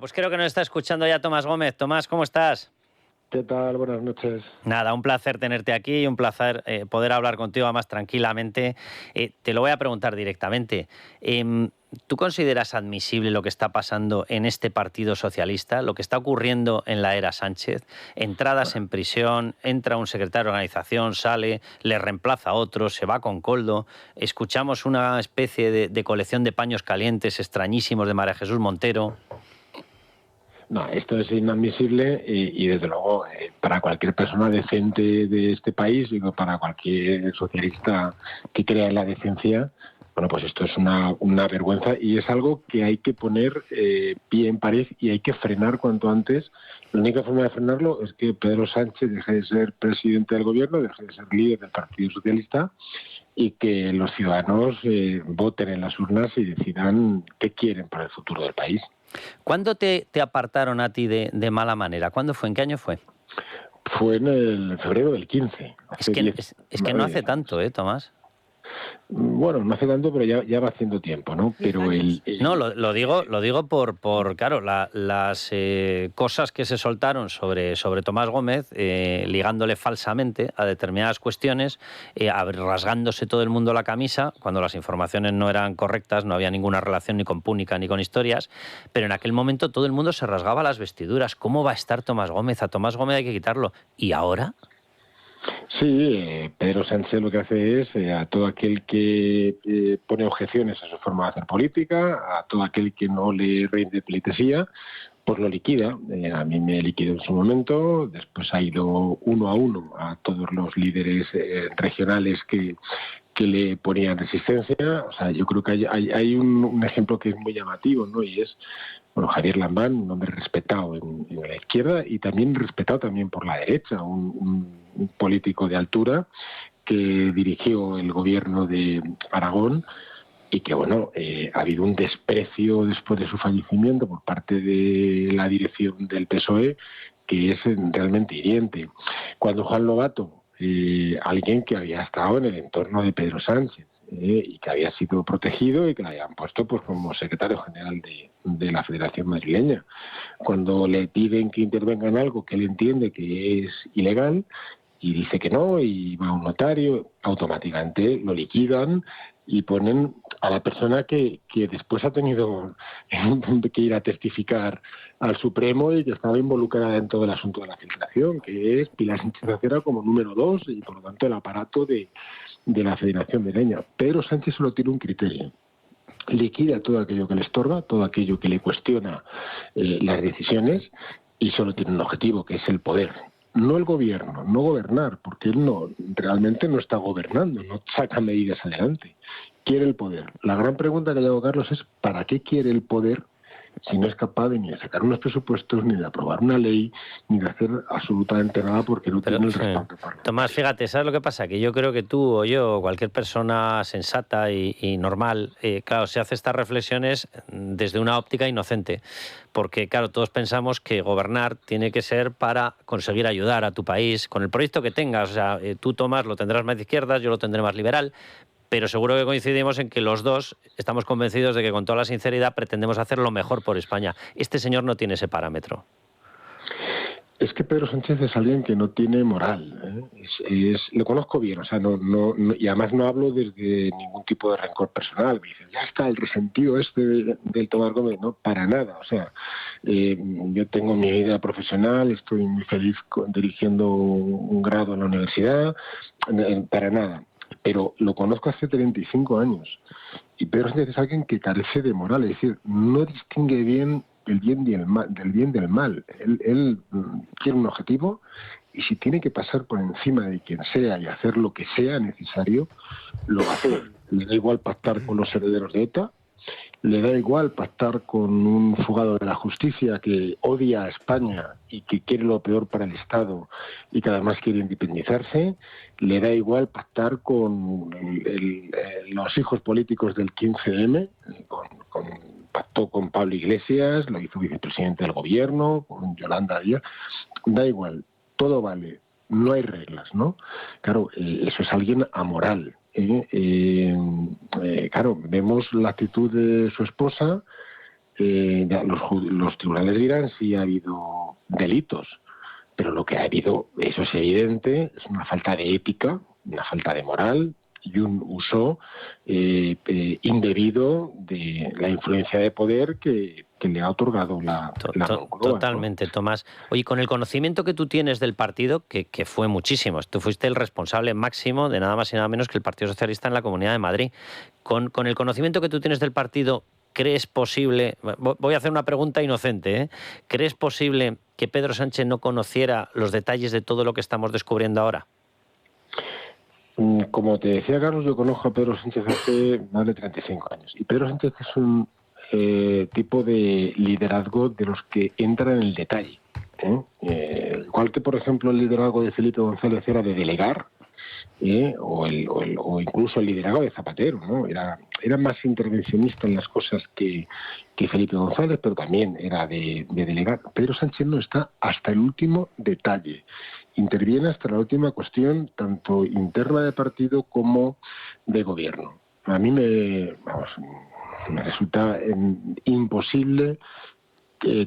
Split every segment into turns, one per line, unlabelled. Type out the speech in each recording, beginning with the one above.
Bueno, pues creo que nos está escuchando ya Tomás Gómez. Tomás, ¿cómo estás?
¿Qué tal? Buenas noches.
Nada, un placer tenerte aquí y un placer poder hablar contigo más tranquilamente. Te lo voy a preguntar directamente. ¿Tú consideras admisible lo que está pasando en este Partido Socialista, lo que está ocurriendo en la era Sánchez? Entradas en prisión, entra un secretario de organización, sale, le reemplaza a otro, se va con Coldo. Escuchamos una especie de colección de paños calientes extrañísimos de María Jesús Montero.
No, esto es inadmisible y desde luego para cualquier persona decente de este país, digo, para cualquier socialista que crea en la decencia, bueno, pues esto es una vergüenza y es algo que hay que poner pie en pared y hay que frenar cuanto antes. La única forma de frenarlo es que Pedro Sánchez deje de ser presidente del gobierno, deje de ser líder del Partido Socialista y que los ciudadanos voten en las urnas y decidan qué quieren para el futuro del país.
¿Cuándo te apartaron a ti de mala manera? ¿Cuándo fue? ¿En qué año fue?
Fue en el febrero del 15.
Es que no hace tanto, Tomás.
Bueno, no hace tanto, pero ya va haciendo tiempo, ¿no? Pero
No, lo digo por claro, las cosas que se soltaron sobre Tomás Gómez, ligándole falsamente a determinadas cuestiones, rasgándose todo el mundo la camisa, cuando las informaciones no eran correctas, no había ninguna relación ni con Púnica ni con historias, pero en aquel momento todo el mundo se rasgaba las vestiduras. ¿Cómo va a estar Tomás Gómez? A Tomás Gómez hay que quitarlo. ¿Y ahora?
Sí, Pedro Sánchez lo que hace es a todo aquel que pone objeciones a su forma de hacer política, a todo aquel que no le rinde pleitesía, pues lo liquida. A mí me liquidó en su momento, después ha ido uno a uno a todos los líderes regionales que le ponían resistencia. O sea, yo creo que hay un ejemplo que es muy llamativo, ¿no? Y es, bueno, Javier Lambán, un hombre respetado en la izquierda y también respetado también por la derecha, un político de altura que dirigió el gobierno de Aragón y que, bueno, ha habido un desprecio después de su fallecimiento por parte de la dirección del PSOE que es realmente hiriente. Cuando Juan Lobato, alguien que había estado en el entorno de Pedro Sánchez y que había sido protegido y que le habían puesto pues como secretario general de la Federación Madrileña, cuando le piden que intervenga en algo que él entiende que es ilegal y dice que no y va a un notario, automáticamente lo liquidan y ponen a la persona que después ha tenido que ir a testificar al Supremo y que estaba involucrada en todo el asunto de la filtración, que es Pilar Sánchez Acera como número 2 y por lo tanto el aparato de la Federación Madrileña. Pedro Sánchez solo tiene un criterio: liquida todo aquello que le estorba, todo aquello que le cuestiona las decisiones y solo tiene un objetivo, que es el poder. No el gobierno, no gobernar, porque él realmente no está gobernando, no saca medidas adelante. Quiere el poder. La gran pregunta que le hago a Carlos es ¿para qué quiere el poder si no es capaz de ni de sacar unos presupuestos, ni de aprobar una ley, ni de hacer absolutamente nada porque no tiene el respaldo parlamentario?
Tomás, fíjate, ¿sabes lo que pasa? Que yo creo que tú o yo, o cualquier persona sensata y normal, claro, se hace estas reflexiones desde una óptica inocente. Porque, claro, todos pensamos que gobernar tiene que ser para conseguir ayudar a tu país, con el proyecto que tengas. O sea, tú, Tomás, lo tendrás más de izquierdas, yo lo tendré más liberal, pero seguro que coincidimos en que los dos estamos convencidos de que con toda la sinceridad pretendemos hacer lo mejor por España. Este señor no tiene ese parámetro.
Es que Pedro Sánchez es alguien que no tiene moral, lo conozco bien, o sea, y además no hablo desde ningún tipo de rencor personal. Me dicen, ya está el resentido del Tomás Gómez, no, para nada. O sea, yo tengo mi vida profesional, estoy muy feliz dirigiendo un grado en la universidad, para nada. Pero lo conozco hace 35 años y Pedro Sánchez es alguien que carece de moral, es decir, no distingue bien el bien y el mal, del bien del mal. Él tiene un objetivo y si tiene que pasar por encima de quien sea y hacer lo que sea necesario, lo va a hacer. Le da igual pactar con los herederos de ETA, le da igual pactar con un fugado de la justicia que odia a España y que quiere lo peor para el Estado y que además quiere independizarse, le da igual pactar con los hijos políticos del 15M, pactó con Pablo Iglesias, lo hizo vicepresidente del gobierno, con Yolanda Díaz, da igual, todo vale, no hay reglas, ¿no? Claro, eso es alguien amoral. Claro, vemos la actitud de su esposa, los tribunales dirán si ha habido delitos, pero lo que ha habido, eso es evidente, es una falta de ética, una falta de moral y un uso indebido de la influencia de poder que le ha otorgado la Moncloa,
Totalmente, ¿no? Tomás. Oye, con el conocimiento que tú tienes del partido, que fue muchísimo, tú fuiste el responsable máximo de nada más y nada menos que el Partido Socialista en la Comunidad de Madrid. Con el conocimiento que tú tienes del partido, ¿crees posible, voy a hacer una pregunta inocente, ¿crees posible que Pedro Sánchez no conociera los detalles de todo lo que estamos descubriendo ahora?
Como te decía, Carlos, yo conozco a Pedro Sánchez hace más de 35 años. Y Pedro Sánchez es un tipo de liderazgo de los que entran en el detalle. Igual que, por ejemplo, el liderazgo de Felipe González era de delegar, o incluso el liderazgo de Zapatero, ¿no? Era más intervencionista en las cosas que Felipe González, pero también era de delegar. Pedro Sánchez no está hasta el último detalle. Interviene hasta la última cuestión, tanto interna de partido como de gobierno. A mí me resulta imposible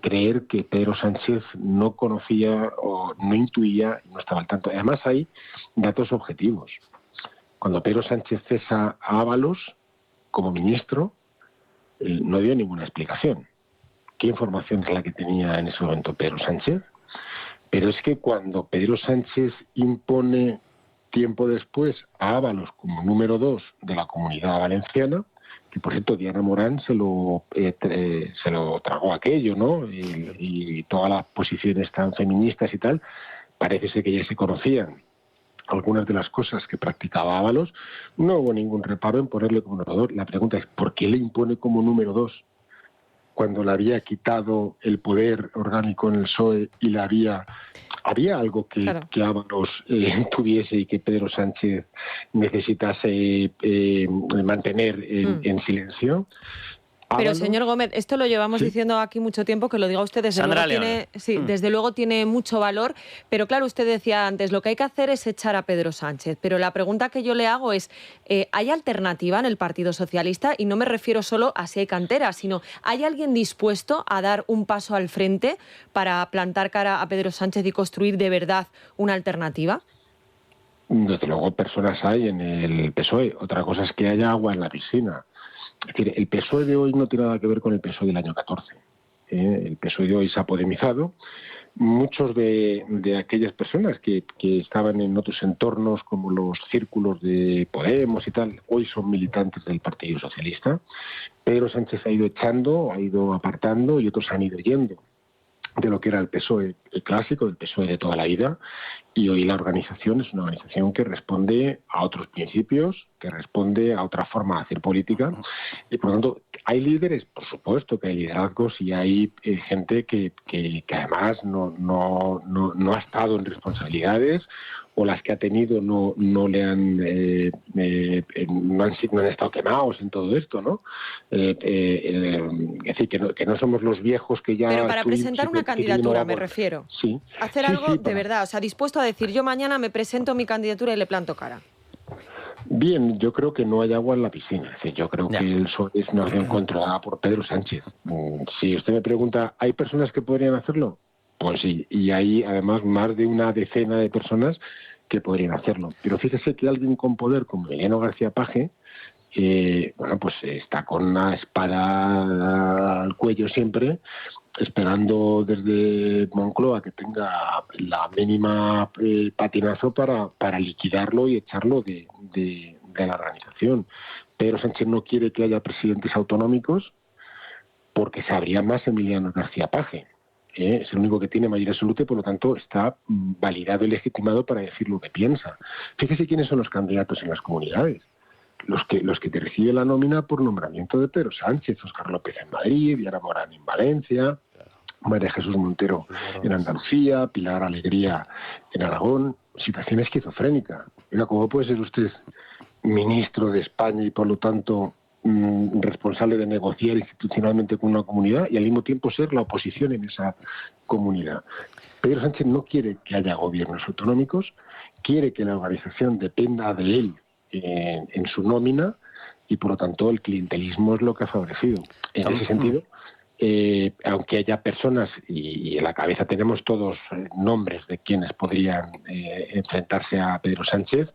creer que Pedro Sánchez no conocía o no intuía, no estaba al tanto. Además hay datos objetivos. Cuando Pedro Sánchez cesa a Ábalos como ministro, no dio ninguna explicación. ¿Qué información es la que tenía en ese momento Pedro Sánchez? Pero es que cuando Pedro Sánchez impone tiempo después a Ábalos como número 2 de la Comunidad Valenciana, que por cierto Diana Morán se lo tragó aquello, ¿no? Y todas las posiciones tan feministas y tal, parece ser que ya se conocían algunas de las cosas que practicaba Ábalos. No hubo ningún reparo en ponerle como número 2. La pregunta es, ¿por qué le impone como número 2? Cuando le había quitado el poder orgánico en el PSOE y había algo que Ábalos tuviese y que Pedro Sánchez necesitase mantener en silencio.
Pero, señor Gómez, esto lo llevamos diciendo aquí mucho tiempo, que lo diga usted, desde luego tiene mucho valor, pero claro, usted decía antes, lo que hay que hacer es echar a Pedro Sánchez, pero la pregunta que yo le hago es, ¿hay alternativa en el Partido Socialista? Y no me refiero solo a si hay cantera, sino ¿hay alguien dispuesto a dar un paso al frente para plantar cara a Pedro Sánchez y construir de verdad una alternativa?
Desde luego personas hay en el PSOE, otra cosa es que haya agua en la piscina. Es decir, el PSOE de hoy no tiene nada que ver con el PSOE del año 14. El PSOE de hoy se ha podemizado. Muchos de aquellas personas que estaban en otros entornos, como los círculos de Podemos y tal, hoy son militantes del Partido Socialista. Pedro Sánchez ha ido echando, ha ido apartando y otros han ido yendo de lo que era el PSOE clásico, el PSOE de toda la vida, y hoy la organización es una organización que responde a otros principios, que responde a otra forma de hacer política, y por lo tanto hay líderes, por supuesto que hay liderazgos y hay gente que además no ha estado en responsabilidades, o las que ha tenido no han estado quemados en todo esto, ¿no? Es decir, que no somos los viejos que ya...
Pero para presentar una candidatura, me refiero.
Sí.
Hacer algo de verdad, o sea, dispuesto a decir, yo mañana me presento mi candidatura y le planto cara.
Bien, yo creo que no hay agua en la piscina. Es decir, yo creo que el PSOE es una opción controlada por Pedro Sánchez. Si usted me pregunta, ¿hay personas que podrían hacerlo? Pues sí, y hay además más de una decena de personas que podrían hacerlo. Pero fíjese que alguien con poder como Emiliano García Paje, pues está con una espada al cuello siempre, esperando desde Moncloa que tenga la mínima patinazo para liquidarlo y echarlo de la organización. Pedro Sánchez no quiere que haya presidentes autonómicos porque sabría más Emiliano García Paje. Es el único que tiene mayoría absoluta y por lo tanto está validado y legitimado para decir lo que piensa. Fíjese quiénes son los candidatos en las comunidades. Los que te reciben la nómina por nombramiento de Pedro Sánchez, Óscar López en Madrid, Diana Morán en Valencia, María Jesús Montero en Andalucía, Pilar Alegría en Aragón. Situación esquizofrénica. Oiga, ¿cómo puede ser usted ministro de España y por lo tanto responsable de negociar institucionalmente con una comunidad y al mismo tiempo ser la oposición en esa comunidad? Pedro Sánchez no quiere que haya gobiernos autonómicos, quiere que la organización dependa de él en su nómina y por lo tanto el clientelismo es lo que ha favorecido. En ese sentido, aunque haya personas, y en la cabeza tenemos todos nombres de quienes podrían enfrentarse a Pedro Sánchez,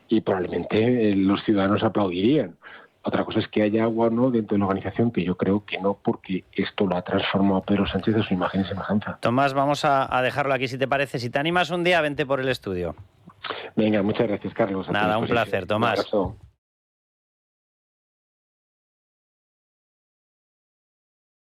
y probablemente los ciudadanos aplaudirían. Otra cosa es que haya agua o no dentro de la organización, que yo creo que no, porque esto lo ha transformado Pedro Sánchez de su imagen y semejanza.
Tomás, vamos a dejarlo aquí, si te parece. Si te animas un día, vente por el estudio.
Venga, muchas gracias, Carlos.
Nada, un placer, Tomás.
Un abrazo.